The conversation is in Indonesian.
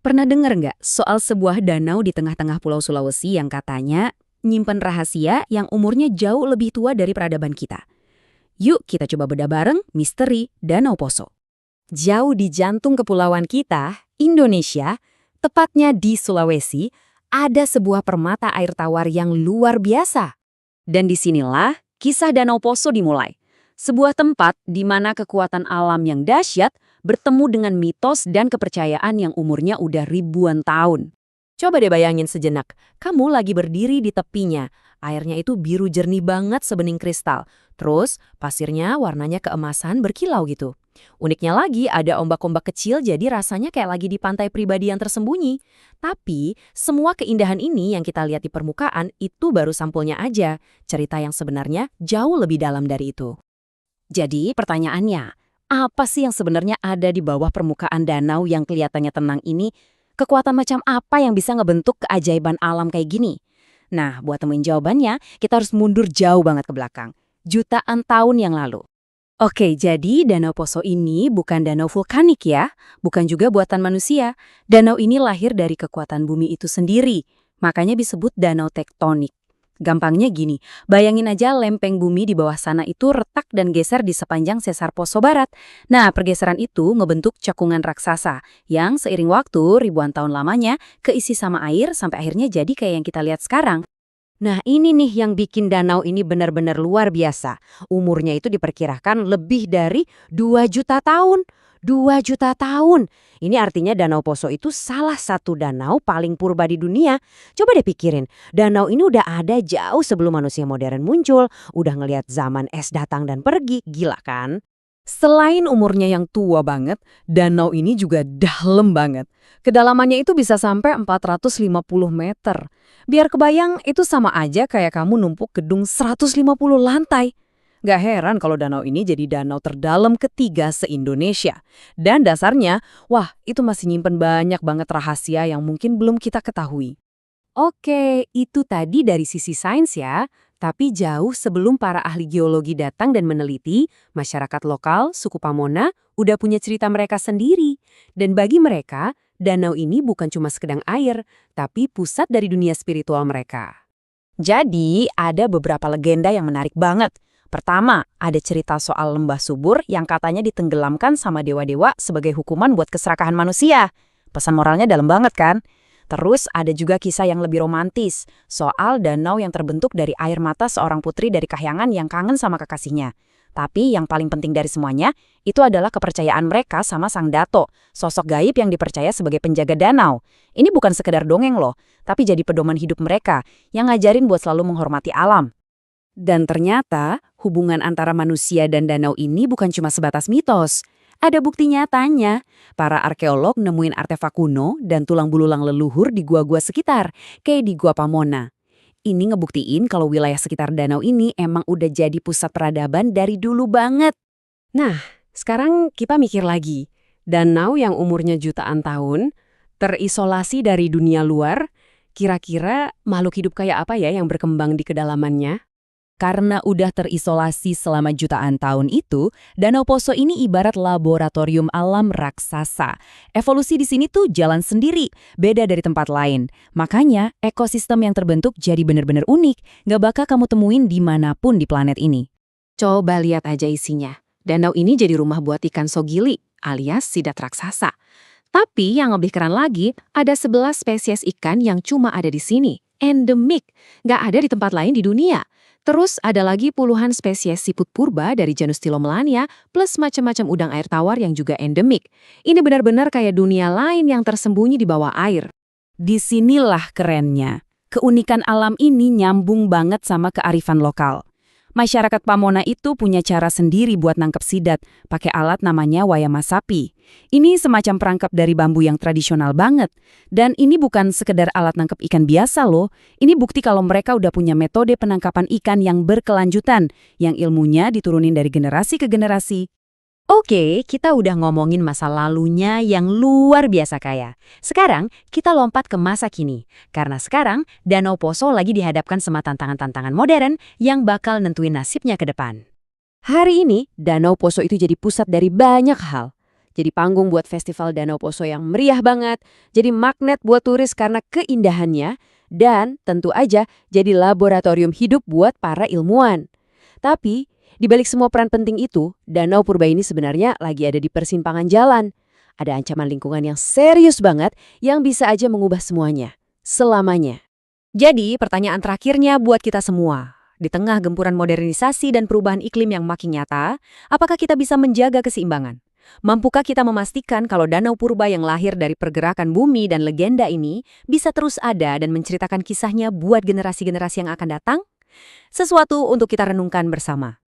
Pernah dengar nggak soal sebuah danau di tengah-tengah Pulau Sulawesi yang katanya nyimpen rahasia yang umurnya jauh lebih tua dari peradaban kita? Yuk kita coba bedah bareng misteri Danau Poso. Jauh di jantung kepulauan kita, Indonesia, tepatnya di Sulawesi, ada sebuah permata air tawar yang luar biasa. Dan disinilah kisah Danau Poso dimulai. Sebuah tempat di mana kekuatan alam yang dahsyat bertemu dengan mitos dan kepercayaan yang umurnya udah ribuan tahun. Coba deh bayangin sejenak, kamu lagi berdiri di tepinya. Airnya itu biru jernih banget sebening kristal. Terus pasirnya warnanya keemasan berkilau gitu. Uniknya lagi ada ombak-ombak kecil jadi rasanya kayak lagi di pantai pribadi yang tersembunyi. Tapi semua keindahan ini yang kita lihat di permukaan itu baru sampulnya aja. Cerita yang sebenarnya jauh lebih dalam dari itu. Jadi pertanyaannya, apa sih yang sebenarnya ada di bawah permukaan danau yang kelihatannya tenang ini? Kekuatan macam apa yang bisa ngebentuk keajaiban alam kayak gini? Nah, buat temuin jawabannya, kita harus mundur jauh banget ke belakang. Jutaan tahun yang lalu. Oke, jadi Danau Poso ini bukan danau vulkanik ya, bukan juga buatan manusia. Danau ini lahir dari kekuatan bumi itu sendiri, makanya disebut danau tektonik. Gampangnya gini, bayangin aja lempeng bumi di bawah sana itu retak dan geser di sepanjang sesar Poso Barat. Nah, pergeseran itu ngebentuk cekungan raksasa yang seiring waktu ribuan tahun lamanya keisi sama air sampai akhirnya jadi kayak yang kita lihat sekarang. Nah, ini nih yang bikin danau ini benar-benar luar biasa. Umurnya itu diperkirakan lebih dari 2 juta tahun. 2 juta tahun. Ini artinya Danau Poso itu salah satu danau paling purba di dunia. Coba deh pikirin, danau ini udah ada jauh sebelum manusia modern muncul, udah ngelihat zaman es datang dan pergi, gila kan? Selain umurnya yang tua banget, danau ini juga dalam banget. Kedalamannya itu bisa sampai 450 meter. Biar kebayang, itu sama aja kayak kamu numpuk gedung 150 lantai. Gak heran kalau danau ini jadi danau terdalam ketiga se-Indonesia. Dan dasarnya, wah itu masih nyimpen banyak banget rahasia yang mungkin belum kita ketahui. Oke, itu tadi dari sisi sains ya. Tapi jauh sebelum para ahli geologi datang dan meneliti, masyarakat lokal, suku Pamona, udah punya cerita mereka sendiri. Dan bagi mereka, danau ini bukan cuma sekedar air, tapi pusat dari dunia spiritual mereka. Jadi, ada beberapa legenda yang menarik banget. Pertama, ada cerita soal lembah subur yang katanya ditenggelamkan sama dewa-dewa sebagai hukuman buat keserakahan manusia. Pesan moralnya dalam banget kan? Terus ada juga kisah yang lebih romantis, soal danau yang terbentuk dari air mata seorang putri dari Kahyangan yang kangen sama kekasihnya. Tapi yang paling penting dari semuanya, itu adalah kepercayaan mereka sama Sang Dato, sosok gaib yang dipercaya sebagai penjaga danau. Ini bukan sekedar dongeng loh, tapi jadi pedoman hidup mereka yang ngajarin buat selalu menghormati alam. Dan ternyata, hubungan antara manusia dan danau ini bukan cuma sebatas mitos. Ada bukti nyatanya. Para arkeolog nemuin artefak kuno dan tulang belulang leluhur di gua-gua sekitar, kayak di Gua Pamona. Ini ngebuktiin kalau wilayah sekitar danau ini emang udah jadi pusat peradaban dari dulu banget. Nah, sekarang kita mikir lagi. Danau yang umurnya jutaan tahun, terisolasi dari dunia luar, kira-kira makhluk hidup kayak apa ya yang berkembang di kedalamannya? Karena udah terisolasi selama jutaan tahun itu, Danau Poso ini ibarat laboratorium alam raksasa. Evolusi di sini tuh jalan sendiri, beda dari tempat lain. Makanya, ekosistem yang terbentuk jadi bener-bener unik, nggak bakal kamu temuin dimanapun di planet ini. Coba lihat aja isinya. Danau ini jadi rumah buat ikan sogili, alias sidat raksasa. Tapi yang lebih keren lagi, ada 11 spesies ikan yang cuma ada di sini. Endemik, nggak ada di tempat lain di dunia. Terus ada lagi puluhan spesies siput purba dari genus Tilomelania plus macam-macam udang air tawar yang juga endemik. Ini benar-benar kayak dunia lain yang tersembunyi di bawah air. Disinilah kerennya. Keunikan alam ini nyambung banget sama kearifan lokal. Masyarakat Pamona itu punya cara sendiri buat nangkep sidat, pakai alat namanya wayama sapi. Ini semacam perangkap dari bambu yang tradisional banget. Dan ini bukan sekedar alat nangkep ikan biasa loh. Ini bukti kalau mereka udah punya metode penangkapan ikan yang berkelanjutan, yang ilmunya diturunin dari generasi ke generasi. Oke, kita udah ngomongin masa lalunya yang luar biasa kaya. Sekarang, kita lompat ke masa kini. Karena sekarang, Danau Poso lagi dihadapkan sama tantangan-tantangan modern yang bakal nentuin nasibnya ke depan. Hari ini, Danau Poso itu jadi pusat dari banyak hal. Jadi panggung buat festival Danau Poso yang meriah banget, jadi magnet buat turis karena keindahannya, dan tentu aja jadi laboratorium hidup buat para ilmuwan. Tapi, di balik semua peran penting itu, Danau Purba ini sebenarnya lagi ada di persimpangan jalan. Ada ancaman lingkungan yang serius banget yang bisa aja mengubah semuanya. Selamanya. Jadi, pertanyaan terakhirnya buat kita semua. Di tengah gempuran modernisasi dan perubahan iklim yang makin nyata, apakah kita bisa menjaga keseimbangan? Mampukah kita memastikan kalau Danau Purba yang lahir dari pergerakan bumi dan legenda ini bisa terus ada dan menceritakan kisahnya buat generasi-generasi yang akan datang? Sesuatu untuk kita renungkan bersama.